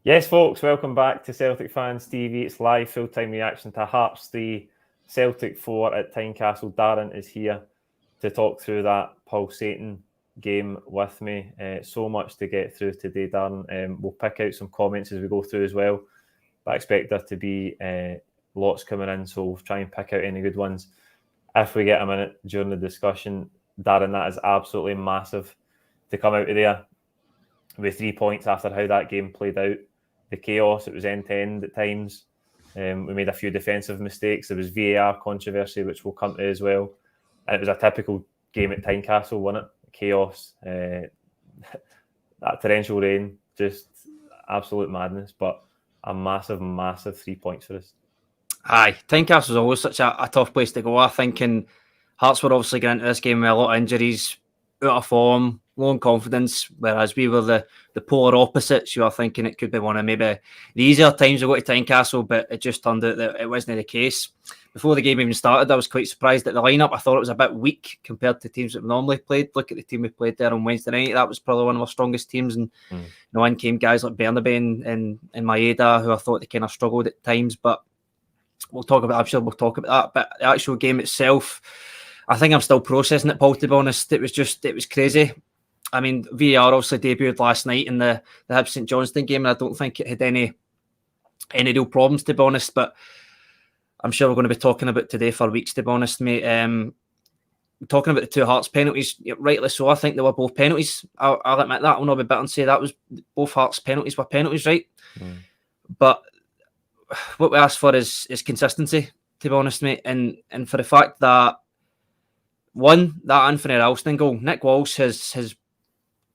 Yes, folks, welcome back to Celtic Fans TV. It's live full-time reaction to Hearts 3, Celtic 4 at Tynecastle. Darren is here to talk through that pulsating game with me. So much to get through today, Darren. We'll pick out some comments as we go through as well, but I expect there to be lots coming in, so we'll try and pick out any good ones if we get a minute during the discussion. Darren, that is absolutely massive to come out of there with 3 points after how that game played out. The chaos, it was end-to-end at times. We made a few defensive mistakes. There was VAR controversy, which we'll come to as well. And it was a typical game at Tynecastle, wasn't it? Chaos, that torrential rain, just absolute madness. But a massive, massive 3 points for us. Aye, Tynecastle was always such a tough place to go. I think, and Hearts were obviously getting into this game with a lot of injuries, out of form, low in confidence, whereas we were the polar opposites. You are thinking it could be one of maybe the easier times to go to Tynecastle, but it just turned out that it wasn't the case. Before the game even started, I was quite surprised at the lineup. I thought it was a bit weak compared to teams that we normally played. Look at the team we played there on Wednesday night. That was probably one of our strongest teams. And in came guys like Bernabe and Maeda, who I thought they kind of struggled at times. But we'll talk about that. But the actual game itself, I think I'm still processing it, Paul, to be honest. It was crazy. I mean, VAR obviously debuted last night in the Hibs St Johnstone game, and I don't think it had any real problems, to be honest. But I'm sure we're going to be talking about today for weeks, to be honest, mate. Talking about the two Hearts penalties, rightly so. I think they were both penalties. I'll admit that. I'll not be bitter and say that was both Hearts penalties were penalties, right? But what we asked for is consistency, to be honest, mate. And for the fact that that Anthony Ralston goal, Nick Walsh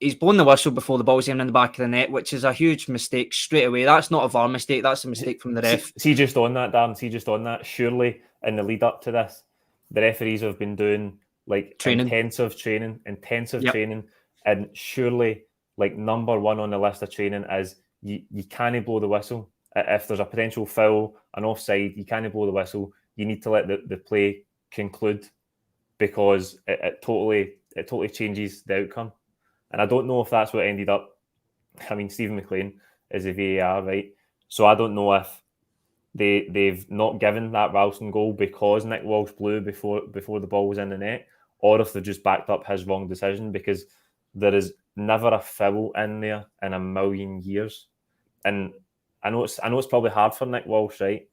he's blown the whistle before the ball's even in the back of the net, which is a huge mistake straight away. That's not a VAR mistake. That's a mistake from the ref. See just on that, Darren. Surely in the lead up to this, the referees have been doing like intensive training, and surely like number one on the list of training is you can't blow the whistle. If there's a potential foul, an offside, you can't blow the whistle. You need to let the play conclude, because it totally changes the outcome. And I don't know if that's what ended up. I mean, Stephen McLean is a VAR, right? So I don't know if they've not given that Ralston goal because Nick Walsh blew before the ball was in the net, or if they've just backed up his wrong decision, because there is never a foul in there in a million years. And I know it's probably hard for Nick Walsh, right,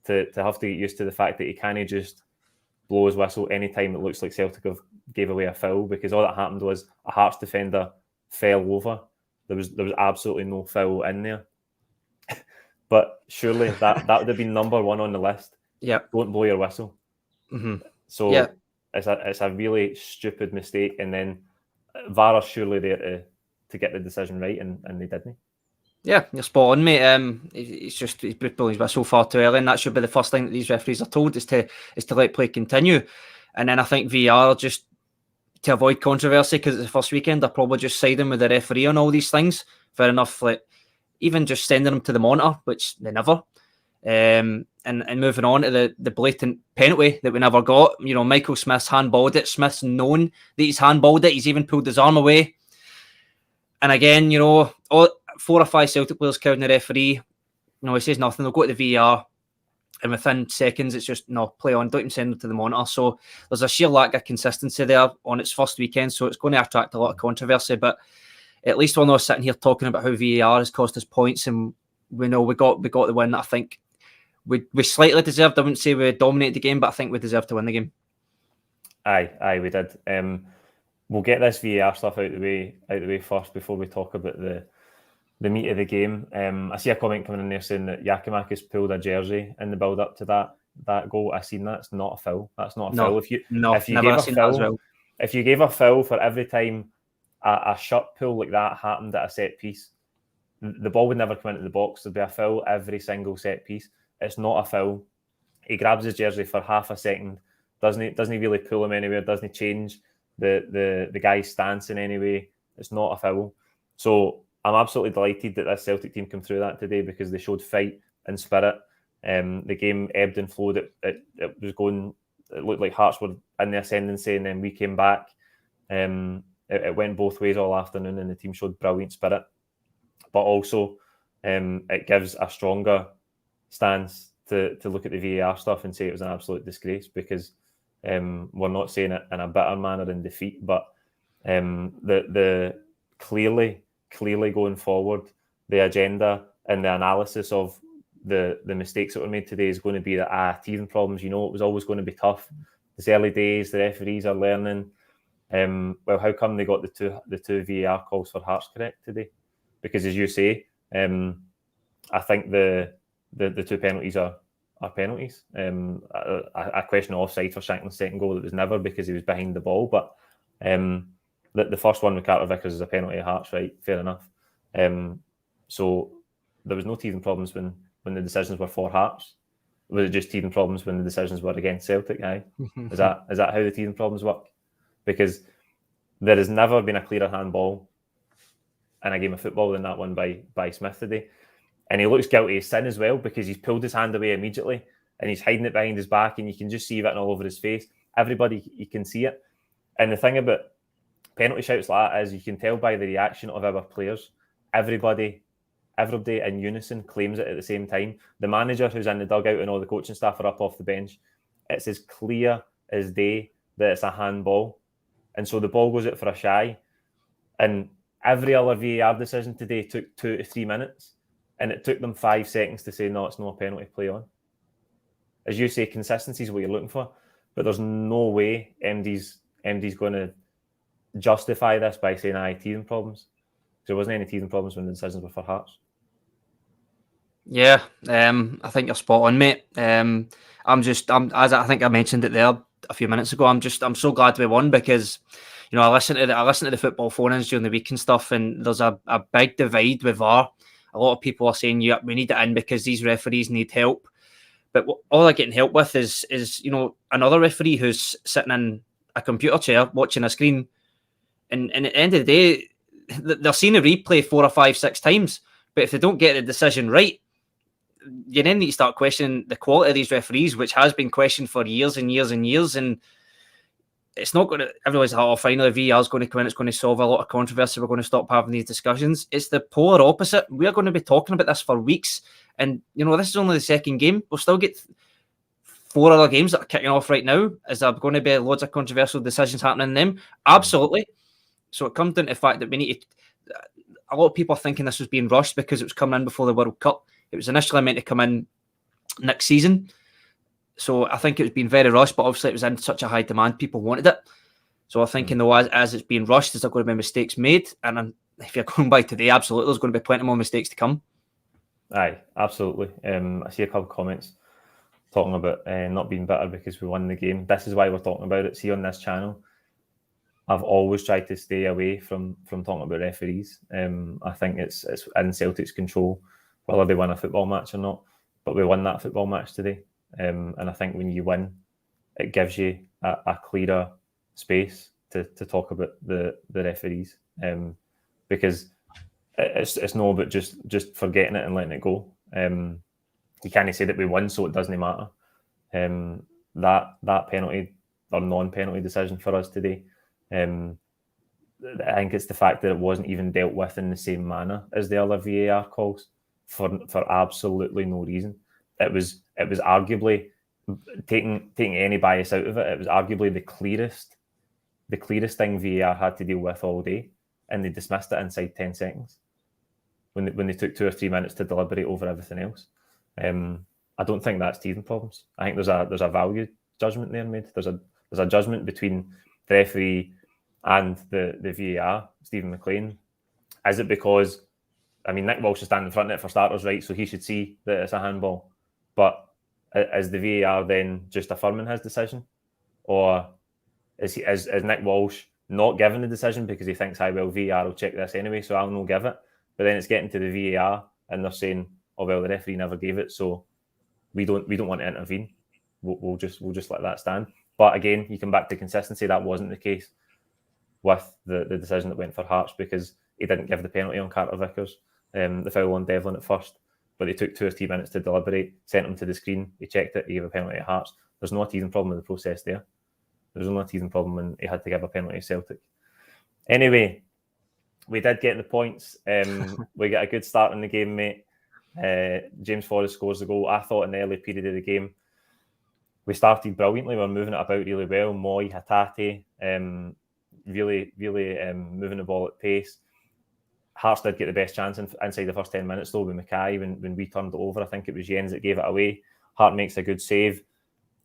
to have to get used to the fact that he can't just blow his whistle anytime it looks like Celtic have gave away a foul, because all that happened was a Hearts defender fell over. There was absolutely no foul in there. But surely that would have been number one on the list. Yeah, don't blow your whistle. So it's a really stupid mistake, and then VAR are surely there to get the decision right, and they didn't. Yeah, you're spot on, mate. He's blowing his whistle far too early, and that should be the first thing that these referees are told is to let play continue. And then I think VAR, just to avoid controversy, because it's the first weekend, they're probably just siding with the referee on all these things. Fair enough, like even just sending them to the monitor, which they never. And moving on to the blatant penalty that we never got. You know, Michael Smith's handballed it. Smith's known that he's handballed it. He's even pulled his arm away. And again, you know, 4 or 5 Celtic players crowding the referee. You know, he says nothing. They'll go to the VAR, and within seconds, it's just, no, play on. Don't even send them to the monitor. So there's a sheer lack of consistency there on its first weekend. So it's going to attract a lot of controversy. But at least we're not sitting here talking about how VAR has cost us points, and we know we got the win that I think we slightly deserved. I wouldn't say we dominated the game, but I think we deserved to win the game. Aye, we did. We'll get this VAR stuff out the way first before we talk about the meat of the game. I see a comment coming in there saying that Giakoumakis pulled a jersey in the build up to that goal. I seen that. It's not a foul. That's not a foul. If you gave a foul for every time a shirt pull like that happened at a set piece, the ball would never come into the box. There'd be a foul every single set piece. It's not a foul. He grabs his jersey for half a second. Doesn't he really pull him anywhere? Doesn't he change the guy's stance in any way? It's not a foul. So I'm absolutely delighted that this Celtic team came through that today, because they showed fight and spirit. The game ebbed and flowed. It was going. It looked like Hearts were in the ascendancy, and then we came back. It went both ways all afternoon, and the team showed brilliant spirit. But also, it gives a stronger stance to look at the VAR stuff and say it was an absolute disgrace, because we're not saying it in a bitter manner in defeat, but the clearly going forward, the agenda and the analysis of the mistakes that were made today is going to be that teething problems. It was always going to be tough. It's early days. The referees are learning. Well, how come they got the two VAR calls for Hearts correct today? Because, as you say, I think the two penalties are penalties. I question offside for Shanklin's second goal. It was never, because he was behind the ball. But the first one with Carter Vickers is a penalty at Hearts, right? Fair enough. So there was no teething problems when the decisions were for Hearts. Was it just teething problems when the decisions were against Celtic? Aye. Is that how the teething problems work? Because there has never been a clearer handball in a game of football than that one by Smith today. And he looks guilty of sin as well, because he's pulled his hand away immediately and he's hiding it behind his back, and you can just see it all over his face. Everybody, you can see it. And the thing about penalty shouts like that is you can tell by the reaction of our players. Everybody in unison claims it at the same time. The manager who's in the dugout and all the coaching staff are up off the bench. It's as clear as day that it's a handball. And so the ball goes out for a shy. And every other VAR decision today took 2 to 3 minutes. And it took them 5 seconds to say, no, it's not a penalty, play on. As you say, consistency is what you're looking for. But there's no way MD's going to justify this by saying, teething problems. There wasn't any teething problems when the decisions were for Hearts. Yeah, I think you're spot on, mate. As I think I mentioned it there a few minutes ago, I'm so glad we won, because I listen to the football phone-ins during the week and stuff, and there's a big divide with VAR. A lot of people are saying, yeah, we need it in because these referees need help. But all they're getting help with is another referee who's sitting in a computer chair watching a screen, and at the end of the day, they're seeing a replay 4 or 5, 6 times. But if they don't get the decision right, you then need to start questioning the quality of these referees, which has been questioned for years and years and years. And it's not going to, everyone's like, finally VAR is going to come in, it's going to solve a lot of controversy, we're going to stop having these discussions. It's the polar opposite. We're going to be talking about this for weeks. And, this is only the second game. We'll still get 4 other games that are kicking off right now. Is there going to be loads of controversial decisions happening in them? Absolutely. So it comes down to the fact that we need to, a lot of people are thinking this was being rushed because it was coming in before the World Cup. It was initially meant to come in next season. So I think it was being very rushed, but obviously it was in such a high demand, people wanted it. So I'm thinking, though, as it's being rushed, is there going to be mistakes made? And if you're going by today, absolutely, there's going to be plenty more mistakes to come. Aye, absolutely. I see a couple of comments talking about not being bitter because we won the game. This is why we're talking about it. See, on this channel, I've always tried to stay away from talking about referees. I think it's in Celtic's control whether they win a football match or not. But we won that football match today. And I think when you win, it gives you a clearer space to talk about the referees. Because it's not about just forgetting it and letting it go. You can't say that we won, so it doesn't matter. That penalty or non-penalty decision for us today, I think it's the fact that it wasn't even dealt with in the same manner as the other VAR calls for absolutely no reason. It was arguably, taking any bias out of it, it was arguably the clearest thing VAR had to deal with all day, and they dismissed it inside 10 seconds when they took 2 or 3 minutes to deliberate over everything else. I don't think that's teething problems. I think there's a value judgment there made. There's a judgment between the referee and the VAR, Stephen McLean. Is it because, Nick Walsh is standing in front of it for starters, right? So he should see that it's a handball. But is the VAR then just affirming his decision? Or is Nick Walsh not giving the decision because he thinks, VAR will check this anyway, so I'll not give it. But then it's getting to the VAR and they're saying, the referee never gave it, so we don't want to intervene. We'll just let that stand. But again, you come back to consistency. That wasn't the case with the decision that went for Hearts, because he didn't give the penalty on Carter Vickers, the foul on Devlin at first. But they took 2 or 3 minutes to deliberate, sent him to the screen, he checked it, he gave a penalty at Hearts. There's no teething problem with the process there. There's only a teething problem when he had to give a penalty to Celtic. Anyway, we did get the points. We got a good start in the game, mate. James Forrest scores the goal. I thought in the early period of the game, we started brilliantly. We were moving it about really well. Moy, Hatate, really moving the ball at pace. Hearts did get the best chance inside the first 10 minutes, though, with Mackay when we turned it over. I think it was Jens that gave it away. Hart makes a good save.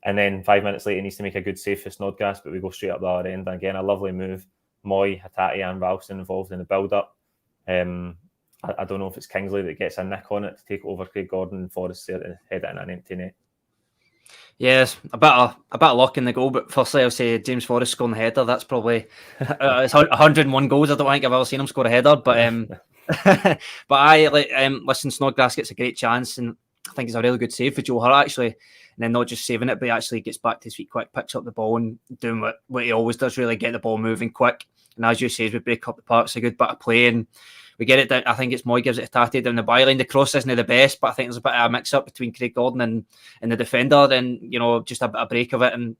And then 5 minutes later, he needs to make a good save for Snodgrass, but we go straight up the other end. And again, a lovely move. Moy, Hatate and Ralston involved in the build-up. I don't know if it's Kingsley that gets a nick on it to take over Craig Gordon and Forrest there to head it in an empty net. Yes, a bit of luck in the goal, but firstly I'll say James Forrest scoring the header. That's probably it's 101 goals. I don't think I've ever seen him score a header, but but I listen. Snodgrass gets a great chance, and I think it's a really good save for Joe Hart actually, and then not just saving it, but he actually gets back to his feet quick, picks up the ball, and doing what he always does, really get the ball moving quick. And as you say, we break up the park. It's a good bit of play, and we get it down. I think it's Moy gives it to Tate down the byline. The cross isn't the best, but I think there's a bit of a mix-up between Craig Gordon and the defender. Then, just a bit of break of it. And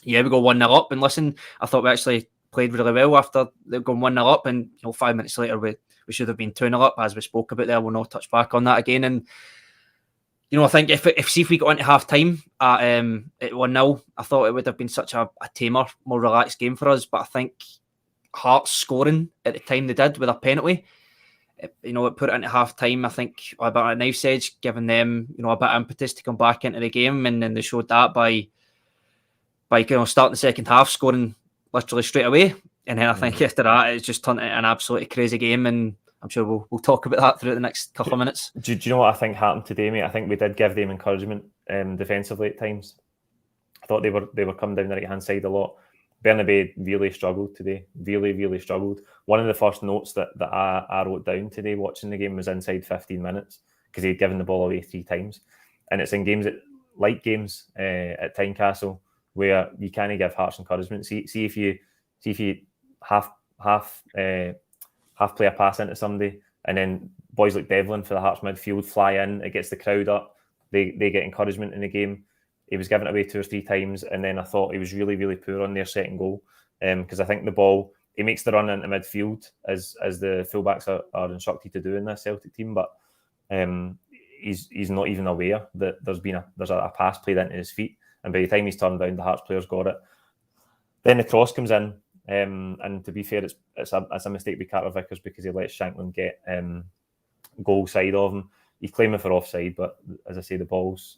yeah, we go 1-0 up. And listen, I thought we actually played really well after they've gone 1-0 up. And 5 minutes later, we should have been 2-0 up, as we spoke about there. We'll not touch back on that again. And I think if we got into half-time at 1-0, I thought it would have been such a tamer, more relaxed game for us. But I think Hearts scoring at the time they did with a penalty, it put it into half time. I think about a knife's edge, giving them a bit of impetus to come back into the game, and then they showed that by starting the second half, scoring literally straight away. And then I think after that, it's just turned into an absolutely crazy game, and I'm sure we'll talk about that throughout the next couple of minutes. Do you know what I think happened today, mate? I think we did give them encouragement defensively at times. I thought they were coming down the right hand side a lot. Bernabei really struggled today. Really struggled. One of the first notes that I wrote down today watching the game was inside 15 minutes because he'd given the ball away 3 times. And it's in games like games at Tynecastle where you can't give Hearts encouragement. See if you half play a pass into somebody, and then boys like Devlin for the Hearts midfield fly in. It gets the crowd up. They get encouragement in the game. He was given it away 2 or 3 times, and then I thought he was really poor on their second goal because I think the ball, he makes the run into midfield as the fullbacks are instructed to do in this Celtic team, but he's not even aware that there's a pass played into his feet, and by the time he's turned down, the Hearts players got it. Then the cross comes in, and to be fair, it's a mistake by Carter Vickers because he lets Shanklin get goal side of him. He's claiming for offside, but as I say, the ball's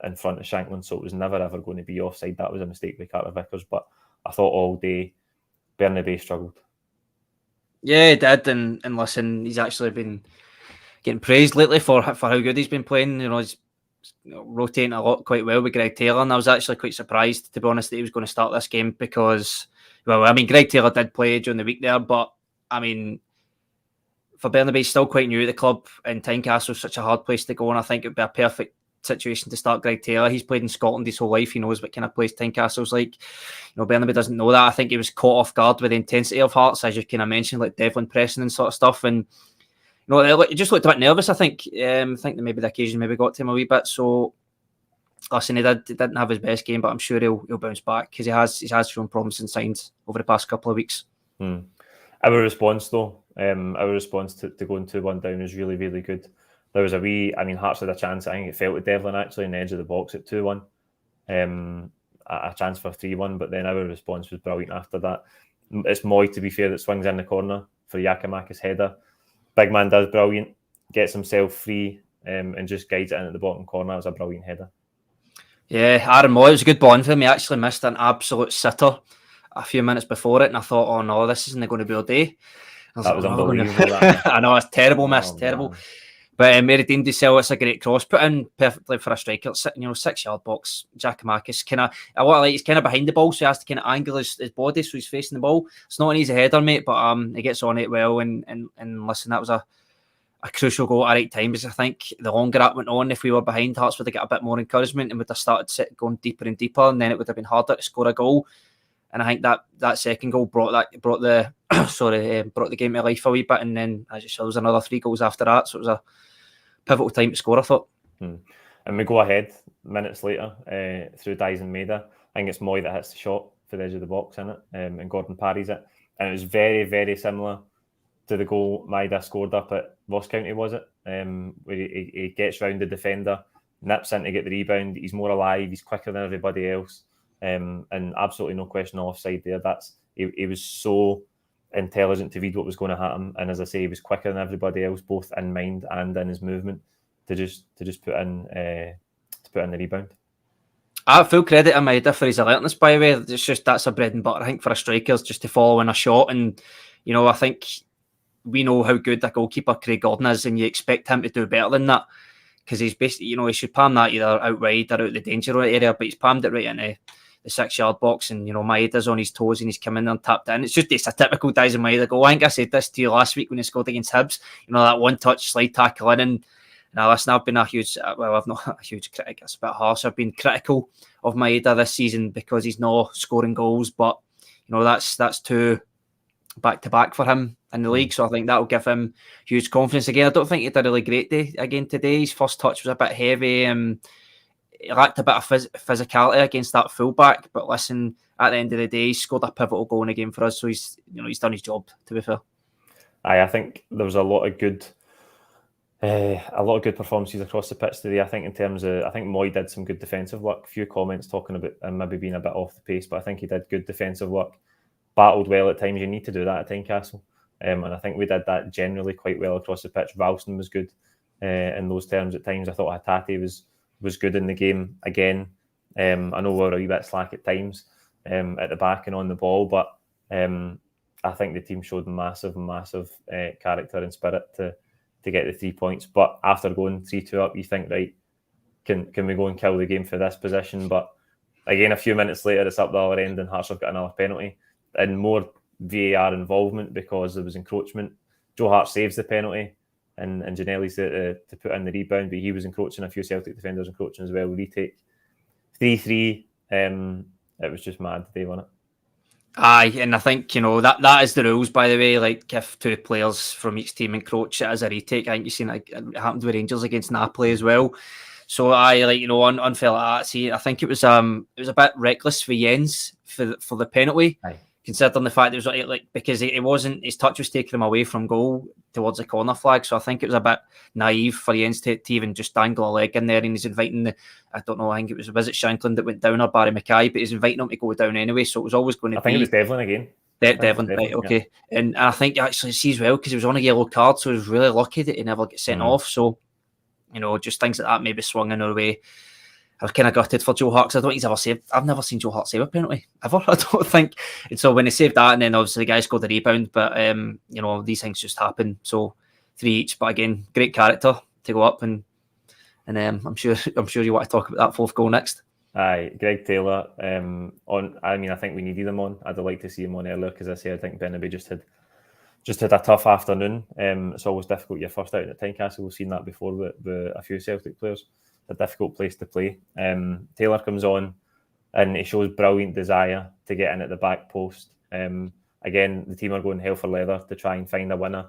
in front of Shanklin, so it was never ever going to be offside. That was a mistake by Carter Vickers, but I thought all day Bernabei struggled. Yeah, he did, and listen, he's actually been getting praised lately for how good he's been playing. He's rotating a lot quite well with Greg Taylor, and I was actually quite surprised, to be honest, that he was going to start this game because, Greg Taylor did play during the week there, but for Bernabei, still quite new at the club, and Tynecastle is such a hard place to go, and I think it would be a perfect situation to start Greg Taylor. He's played in Scotland his whole life. He knows what kind of place Tynecastle's like. Bernabei doesn't know that. I think he was caught off guard with the intensity of Hearts, as you kind of mentioned, like Devlin pressing and sort of stuff. And he just looked a bit nervous. I think that maybe the occasion got to him a wee bit. So listen, he didn't have his best game, but I'm sure he'll bounce back because he has shown promising signs over the past couple of weeks. Our response though, to going 2-1 down is really good. There was Hearts had a chance. I think it fell to Devlin actually in the edge of the box at 2-1. A chance for 3-1, but then our response was brilliant after that. It's Moy, to be fair, that swings in the corner for Giakoumakis' header. Big man does brilliant, gets himself free and just guides it in at the bottom corner. It was a brilliant header. Yeah, Aaron Moy, it was a good ball for him. He actually missed an absolute sitter a few minutes before it, and I thought, oh no, this isn't going to be all day. That was unbelievable. I know, it's terrible miss, terrible. Man. But Mary Dean Dissel, it's a great cross, put in perfectly for a striker. 6-yard box. Giakoumakis he's kind of behind the ball, so he has to kind of angle his body so he's facing the ball. It's not an easy header, mate, but he gets on it well. And listen, that was a crucial goal at the right time, because I think the longer that went on, if we were behind, Hearts would have got a bit more encouragement and would have started going deeper and deeper, and then it would have been harder to score a goal. And I think that second goal brought the game to life a wee bit, and then as you saw, there was another 3 goals after that, so it was a pivotal time to score, I thought. And we go ahead minutes later through Daizen Maeda. I think it's Moy that hits the shot for the edge of the box in it, and Gordon parries it. And it was very, very similar to the goal Maeda scored up at Ross County, was it? where he gets round the defender, nips in to get the rebound. He's more alive. He's quicker than everybody else, and absolutely no question offside there. He was so intelligent to read what was going to happen, and as I say, he was quicker than everybody else, both in mind and in his movement, to just put in the rebound. I have full credit to Maeda for his alertness, by the way. It's just that's a bread and butter, I think, for a striker, just to follow in a shot. And, I think we know how good that goalkeeper Craig Gordon is, and you expect him to do better than that, because he's basically, he should palm that either out wide or out the danger area, but he's palmed it right into the 6-yard box, and, Maeda's on his toes and he's come in there and tapped in. It's a typical Daizen Maeda goal. I think I said this to you last week when he scored against Hibs, that one-touch slide tackle in, and now, listen, I've been I've not a huge critic, it's a bit harsh. I've been critical of Maeda this season because he's not scoring goals, but, that's 2 back-to-back for him in the league, so I think that will give him huge confidence again. I don't think he did a really great day again today. His first touch was a bit heavy, he lacked a bit of physicality against that fullback, but listen, at the end of the day, he scored a pivotal goal in the game for us, so he's done his job, to be fair. I think there was a lot of good performances across the pitch today. I think Moy did some good defensive work. A few comments talking about him maybe being a bit off the pace, but I think he did good defensive work. Battled well at times. You need to do that at Tynecastle, and I think we did that generally quite well across the pitch. Ralston was good in those terms at times. I thought Hatate was good in the game again. I know we were a wee bit slack at times at the back and on the ball, but I think the team showed massive character and spirit to get the 3 points. But after going 3-2 up, you think, right, can we go and kill the game for this position? But again, a few minutes later, it's up the other end and Hearts have got another penalty and more VAR involvement because there was encroachment. Joe Hart saves the penalty and Giannelli's there to put in the rebound, but he was encroaching, a few Celtic defenders encroaching as well. Retake 3-3. It was just mad today, wasn't it? Aye, and I think, that is the rules, by the way. Like, if 2 players from each team encroach, it is a retake. I think you've seen it happened with Rangers against Napoli as well. So unfair like that. See, I think it was a bit reckless for Jens for the penalty. Aye. Considering the fact it was because it wasn't, his touch was taking him away from goal towards the corner flag. So I think it was a bit naive for Jens to even just dangle a leg in there, and he's inviting I think it was Shankland that went down or Barry Mackay, but he's inviting him to go down anyway. So it was always going to be. I think it was Devlin again. Devlin, right? Okay, yeah. And I think actually sees well because he was on a yellow card, so he was really lucky that he never got sent off. So just things like that maybe swung in our way. I was kind of gutted for Joe Hart because I don't think he's ever saved. I've never seen Joe Hart save a penalty ever. I don't think. And so when he saved that, and then obviously the guy scored the rebound, but these things just happen. So 3 each, but again, great character to go up and I'm sure you want to talk about that 4th goal next. Aye, Greg Taylor. I think we needed him on. I'd like to see him on earlier because I think Bennaby just had a tough afternoon. It's always difficult your first out at Tynecastle. We've seen that before with a few Celtic players. A difficult place to play. Taylor comes on and he shows brilliant desire to get in at the back post. Again, the team are going hell for leather to try and find a winner,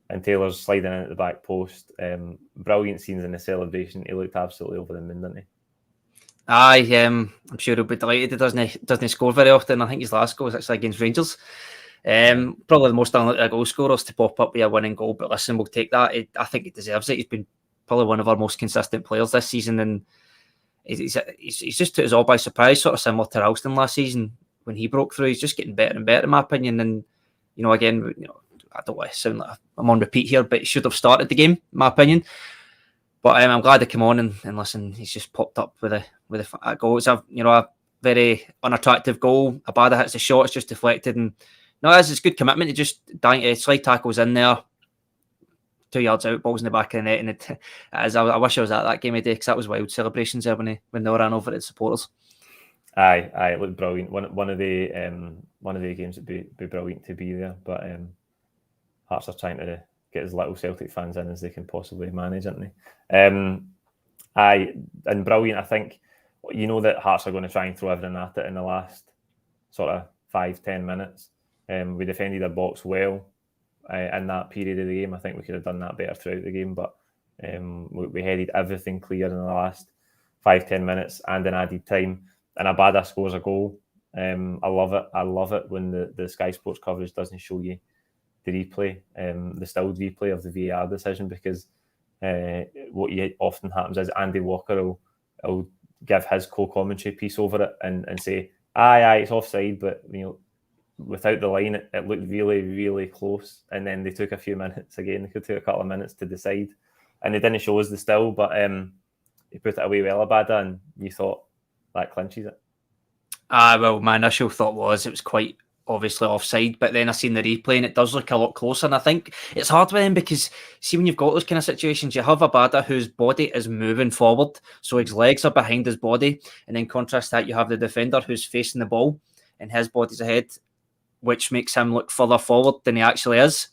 and Taylor's sliding in at the back post. Brilliant scenes in the celebration. He looked absolutely over the moon, didn't he? Aye, I'm sure he'll be delighted. He doesn't score very often. I think his last goal was actually against Rangers. Probably the most unlikely goal scorers to pop up with a winning goal, but listen, we'll take that. I think he deserves it. He's been probably one of our most consistent players this season, and he's just took us all by surprise, sort of similar to Ralston last season when he broke through. He's just getting better and better, in my opinion. And again, I don't want to sound like I'm on repeat here, but he should have started the game, in my opinion. But I'm glad to come on and listen. He's just popped up with a goal. It's a very unattractive goal. Abada hits the shot, it's just deflected, and it's good commitment to just slide tackles in there. 2 yards out, balls in the back of the net, and I wish I was at that game of day because that was wild celebrations there when they ran over at the supporters. Aye, it looked brilliant. One of the games would be brilliant to be there, but Hearts are trying to get as little Celtic fans in as they can possibly manage, aren't they? And brilliant. I think that Hearts are going to try and throw everything at it in the last sort of 5-10 minutes. We defended our box well. In that period of the game, I think we could have done that better throughout the game, but we headed everything clear in the last 5-10 minutes and in added time. And Abada scores a goal. I love it when the Sky Sports coverage doesn't show you the replay, the stilled replay of the VAR decision, because what often happens is Andy Walker will give his co-commentary piece over it and say, aye, it's offside, but without the line, it looked really, really close. And then they took a few minutes again. They could take a couple of minutes to decide, and they didn't show us the still, but he put it away well, Abada, and you thought that clinches it. Well, my initial thought was it was quite obviously offside, but then I seen the replay and it does look a lot closer. And I think it's hard with him because see, when you've got those kind of situations, you have Abada whose body is moving forward, so his legs are behind his body, and then contrast that, you have the defender who's facing the ball and his body's ahead, which makes him look further forward than he actually is.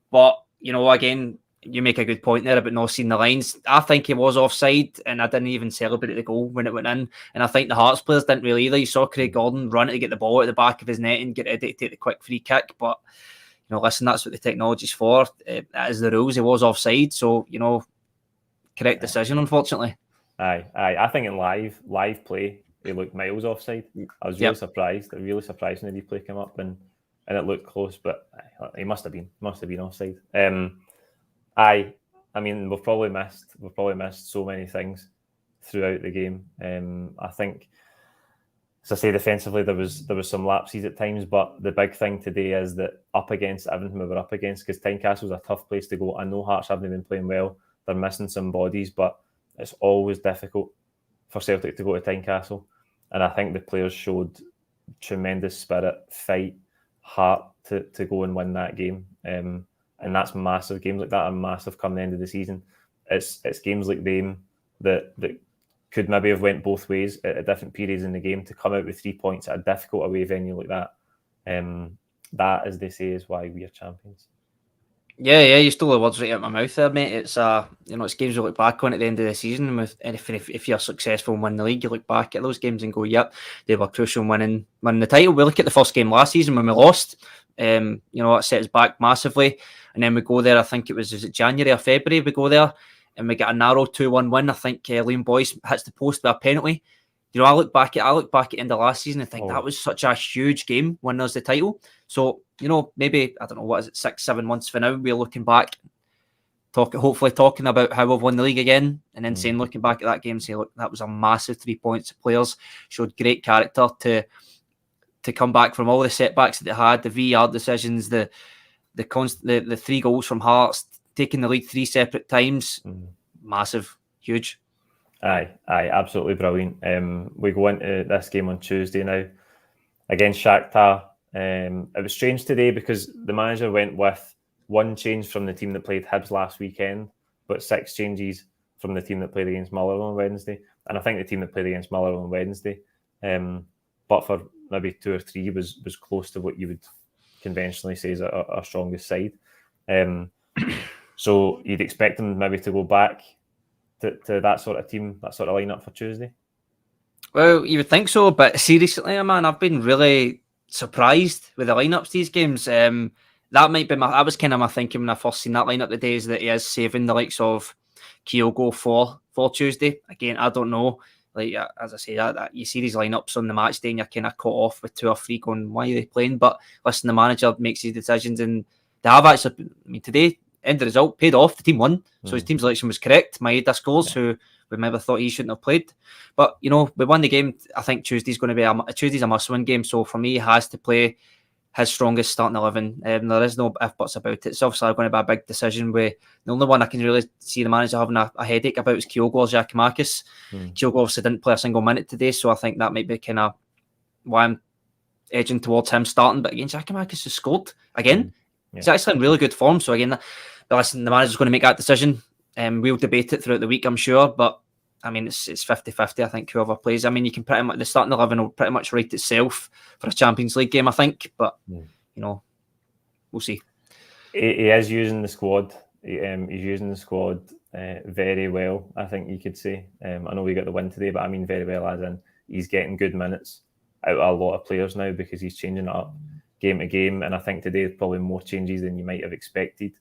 But again, you make a good point there about not seeing the lines. I think he was offside, and I didn't even celebrate the goal when it went in. And I think the Hearts players didn't really either. You saw Craig Gordon run to get the ball at the back of his net and get ready to take the quick free kick. But, listen, that's what the technology's for. That is the rules. He was offside. So, correct decision, unfortunately. Aye. I think in live play, he looked miles offside. I was really surprised. It really surprised when the replay came up and it looked close, but he must have been offside. I mean, we've probably missed so many things throughout the game. I think, as I say, defensively there was some lapses at times, but the big thing today is that up against everything we were up against, because Tynecastle's a tough place to go. I know Hearts haven't been playing well; they're missing some bodies, but it's always difficult for Celtic to go to Tynecastle, and I think the players showed tremendous spirit, fight, heart to go and win that game. And that's massive. Games like that are massive come the end of the season. It's games like them that could maybe have went both ways at different periods in the game, to come out with 3 points at a difficult away venue like that. That, as they say, is why we are champions. Yeah, you stole the words right out of my mouth there, mate. It's it's games we look back on at the end of the season. And if you're successful and win the league, you look back at those games and go, yep, they were crucial in winning the title. We look at the first game last season when we lost. It set us back massively. And then we go there, I think it was January or February, we go there and we get a narrow 2-1 win. I think Liam Boyce hits the post with a penalty. I look back at the end of last season and think that was such a huge game, winning us the title. So, maybe, I don't know, what is it, 6-7 months for now, we're looking back, hopefully talking about how we've won the league again, and then saying, looking back at that game, say, look, that was a massive 3 points. Players showed great character to come back from all the setbacks that they had, the VAR decisions, the 3 goals from Hearts, taking the lead 3 separate times. Massive, huge. Aye, absolutely brilliant. We go into this game on Tuesday now against Shakhtar. It was strange today because the manager went with 1 change from the team that played Hibs last weekend, but 6 changes from the team that played against Motherwell on Wednesday. And I think the team that played against Motherwell on Wednesday, but for maybe 2 or 3, was close to what you would conventionally say is our strongest side. So you'd expect them maybe to go back to that sort of team, that sort of lineup for Tuesday? Well, you would think so, but seriously, man, I've been really surprised with the lineups these games. That might be that was kind of my thinking when I first seen that lineup today, is that he is saving the likes of Kyogo for Tuesday. Again, I don't know. Like, as I say, that you see these lineups on the match day and you're kind of caught off with 2 or 3 going, why are they playing? But listen, the manager makes his decisions, and they have actually, today, end the result, paid off. The team won. So his team selection was correct. Maeda scores, who we maybe thought he shouldn't have played. But, we won the game. I think Tuesday's going to be Tuesday's a must-win game. So for me, he has to play his strongest starting 11. There is no ifs, buts about it. It's obviously going to be a big decision. Where the only one I can really see the manager having a headache about is Giorgios Giakoumakis. Giorgio obviously didn't play a single minute today, so I think that might be kind of why I'm edging towards him starting. But again, Giakoumakis has scored again. He's actually in really good form. So again, listen, the manager's going to make that decision. We'll debate it throughout the week, I'm sure. But I mean, it's 50-50, I think, whoever plays. I mean, you can pretty much, the starting 11 will pretty much write itself for a Champions League game, I think. But, we'll see. He is using the squad. He's using the squad very well, I think you could say. I know we got the win today, but I mean very well, as in he's getting good minutes out of a lot of players now because he's changing it up game to game. And I think today is probably more changes than you might have expected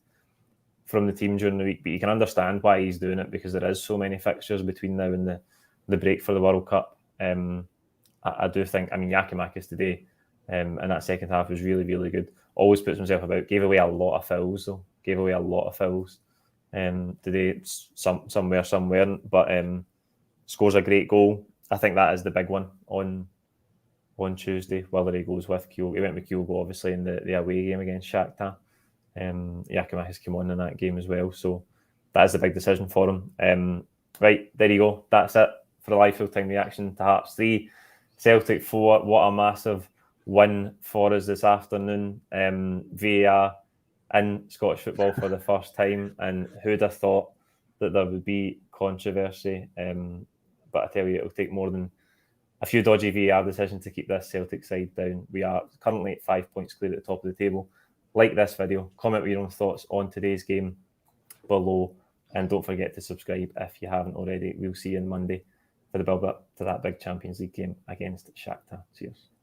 from the team during the week, but you can understand why he's doing it because there is so many fixtures between now and the break for the World Cup. I do think, Giakoumakis today in that second half was really, really good. Always puts himself about, gave away a lot of fouls though. today. Somewhere, but scores a great goal. I think that is the big one on Tuesday. Whether he goes with Kyogo, he went with Kyogo obviously in the away game against Shakhtar. Giakoumakis came on in that game as well, so that is the big decision for him. Right, there you go. That's it for the live full-time reaction to Hearts 3, Celtic 4. What a massive win for us this afternoon. VAR in Scottish football for the first time, and who'd have thought that there would be controversy? But I tell you, it'll take more than a few dodgy VAR decisions to keep this Celtic side down. We are currently at 5 points clear at the top of the table. Like this video, comment with your own thoughts on today's game below, and don't forget to subscribe if you haven't already. We'll see you on Monday for the build-up to that big Champions League game against Shakhtar. Cheers.